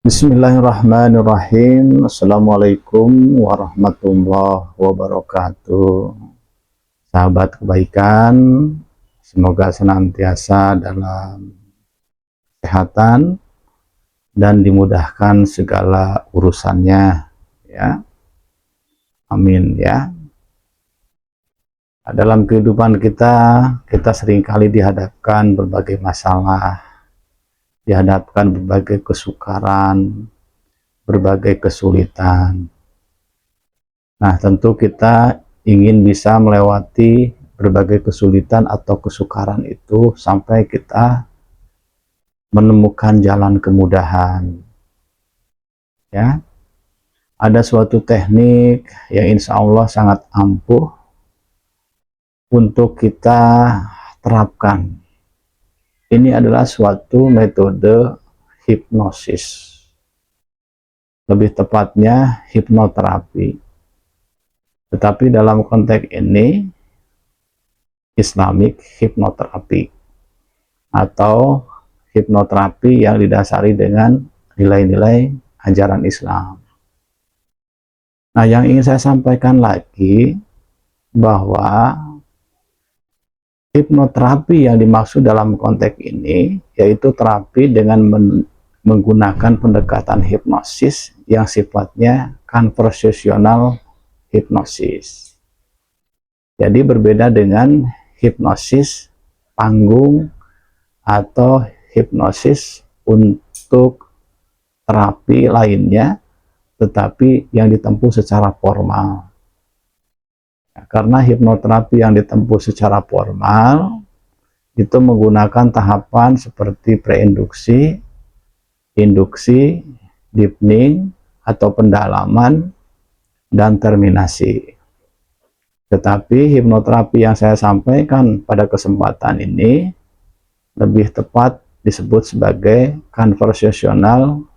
Bismillahirrahmanirrahim. Assalamualaikum warahmatullahi wabarakatuh. Sahabat kebaikan, semoga senantiasa dalam kesehatan dan dimudahkan segala urusannya, ya. Amin, ya. Dalam kehidupan kita seringkali dihadapkan berbagai masalah, dihadapkan berbagai kesukaran, berbagai kesulitan. Nah, tentu kita ingin bisa melewati berbagai kesulitan atau kesukaran itu sampai kita menemukan jalan kemudahan. Ya, ada suatu teknik yang insya Allah sangat ampuh untuk kita terapkan. Ini adalah suatu metode hipnosis, lebih tepatnya hipnoterapi. Tetapi dalam konteks ini Islamic hipnoterapi atau hipnoterapi yang didasari dengan nilai-nilai ajaran Islam. Nah, yang ingin saya sampaikan lagi bahwa hipnoterapi yang dimaksud dalam konteks ini yaitu terapi dengan menggunakan pendekatan hipnosis yang sifatnya konversasional hipnosis. Jadi berbeda dengan hipnosis panggung atau hipnosis untuk terapi lainnya, tetapi yang ditempuh secara formal. Karena hipnoterapi yang ditempuh secara formal itu menggunakan tahapan seperti preinduksi, induksi, deepening atau pendalaman, dan terminasi. Tetapi hipnoterapi yang saya sampaikan pada kesempatan ini lebih tepat disebut sebagai konversasional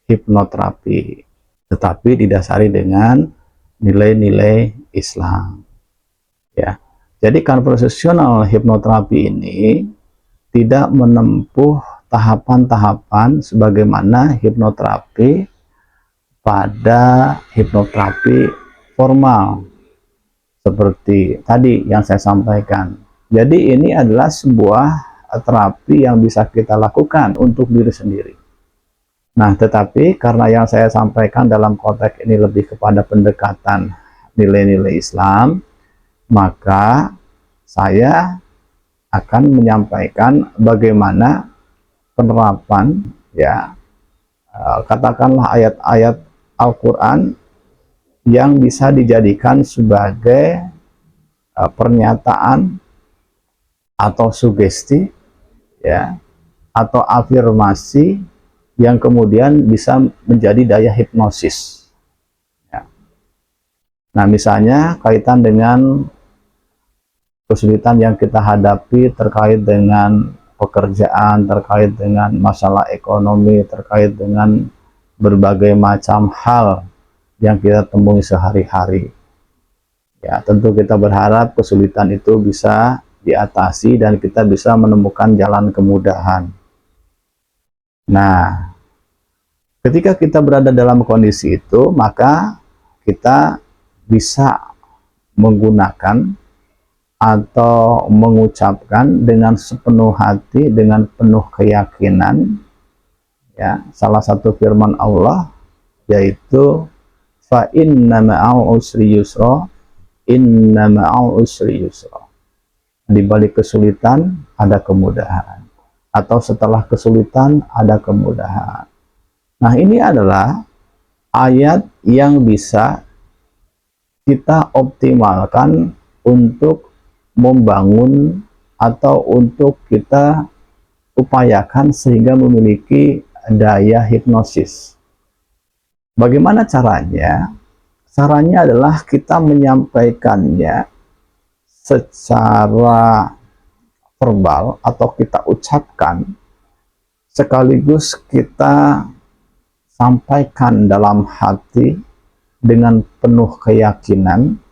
hipnoterapi, tetapi didasari dengan nilai-nilai Islam. Ya, jadi konversasional hipnoterapi ini tidak menempuh tahapan-tahapan sebagaimana hipnoterapi pada hipnoterapi formal seperti tadi yang saya sampaikan. Jadi ini adalah sebuah terapi yang bisa kita lakukan untuk diri sendiri. Nah, tetapi karena yang saya sampaikan dalam konteks ini lebih kepada pendekatan nilai-nilai Islam, maka saya akan menyampaikan bagaimana penerapan, ya, katakanlah ayat-ayat Al-Quran yang bisa dijadikan sebagai pernyataan atau sugesti, ya, atau afirmasi yang kemudian bisa menjadi daya hipnosis. Ya. Nah, misalnya kaitan dengan kesulitan yang kita hadapi terkait dengan pekerjaan, terkait dengan masalah ekonomi, terkait dengan berbagai macam hal yang kita temui sehari-hari. Ya, tentu kita berharap kesulitan itu bisa diatasi dan kita bisa menemukan jalan kemudahan. Nah, ketika kita berada dalam kondisi itu, maka kita bisa menggunakan atau mengucapkan dengan sepenuh hati, dengan penuh keyakinan, ya, salah satu firman Allah yaitu fa inna ma'al usri yusra, inna ma'al usri yusra. Di balik kesulitan ada kemudahan, atau setelah kesulitan ada kemudahan. Nah, ini adalah ayat yang bisa kita optimalkan untuk membangun atau untuk kita upayakan sehingga memiliki daya hipnosis. Bagaimana caranya? Caranya adalah kita menyampaikannya secara verbal atau kita ucapkan sekaligus kita sampaikan dalam hati dengan penuh keyakinan,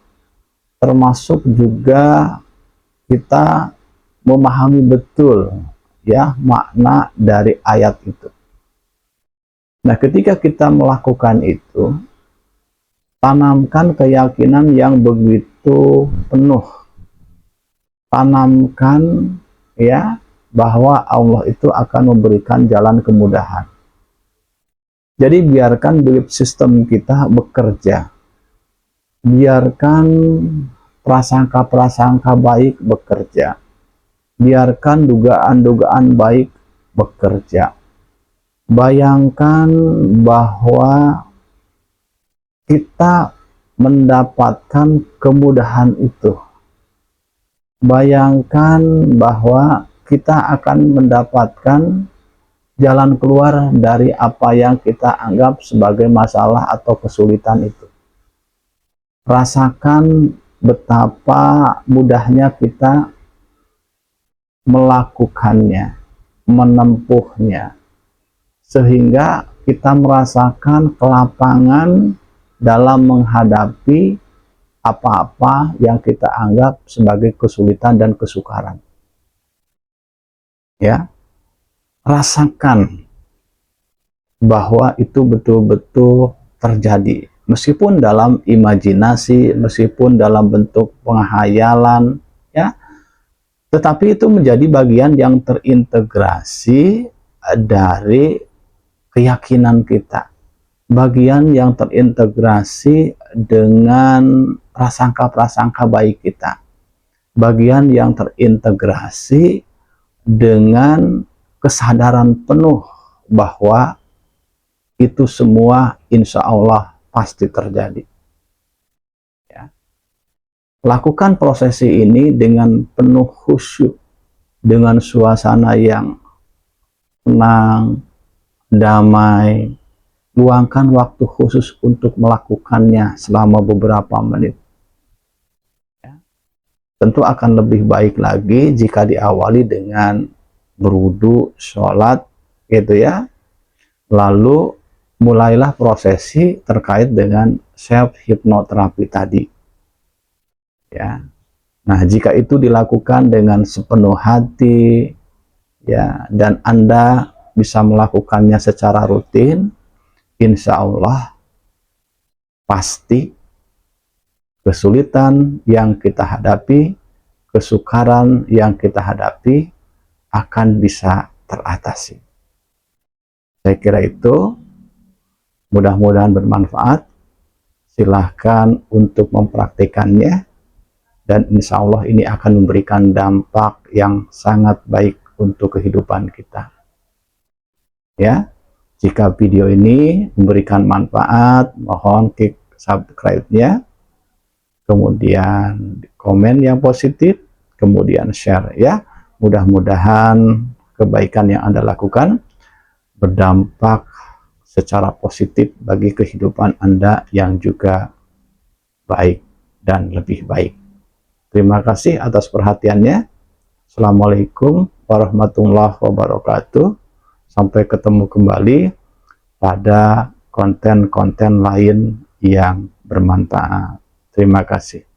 termasuk juga kita memahami betul, ya, makna dari ayat itu. Nah, ketika kita melakukan itu, tanamkan keyakinan yang begitu penuh. Tanamkan ya bahwa Allah itu akan memberikan jalan kemudahan. Jadi biarkan belief system kita bekerja. Biarkan prasangka-prasangka baik bekerja. Biarkan dugaan-dugaan baik bekerja. Bayangkan bahwa kita mendapatkan kemudahan itu. Bayangkan bahwa kita akan mendapatkan jalan keluar dari apa yang kita anggap sebagai masalah atau kesulitan itu. Rasakan betapa mudahnya kita melakukannya, menempuhnya, sehingga kita merasakan kelapangan dalam menghadapi apa-apa yang kita anggap sebagai kesulitan dan kesukaran. Ya, rasakan bahwa itu betul-betul terjadi, meskipun dalam imajinasi, meskipun dalam bentuk penghayalan, ya, tetapi itu menjadi bagian yang terintegrasi dari keyakinan kita, bagian yang terintegrasi dengan prasangka-prasangka baik kita, bagian yang terintegrasi dengan kesadaran penuh bahwa itu semua insya Allah pasti terjadi. Ya. Lakukan prosesi ini dengan penuh khusyuk, dengan suasana yang tenang, damai. Luangkan waktu khusus untuk melakukannya selama beberapa menit. Ya. Tentu akan lebih baik lagi jika diawali dengan berwudu, sholat, gitu ya. Lalu mulailah prosesi terkait dengan self hipnoterapi tadi. Ya. Nah, jika itu dilakukan dengan sepenuh hati, ya, dan Anda bisa melakukannya secara rutin, insya Allah pasti kesulitan yang kita hadapi, kesukaran yang kita hadapi akan bisa teratasi. Saya kira itu mudah-mudahan bermanfaat. Silahkan untuk mempraktikannya, dan insya Allah ini akan memberikan dampak yang sangat baik untuk kehidupan kita. Ya. Jika video ini memberikan manfaat, mohon klik subscribe-nya, kemudian komen yang positif, kemudian share ya. Mudah-mudahan kebaikan yang Anda lakukan berdampak secara positif bagi kehidupan Anda yang juga baik dan lebih baik. Terima kasih atas perhatiannya. Assalamualaikum warahmatullahi wabarakatuh. Sampai ketemu kembali pada konten-konten lain yang bermanfaat. Terima kasih.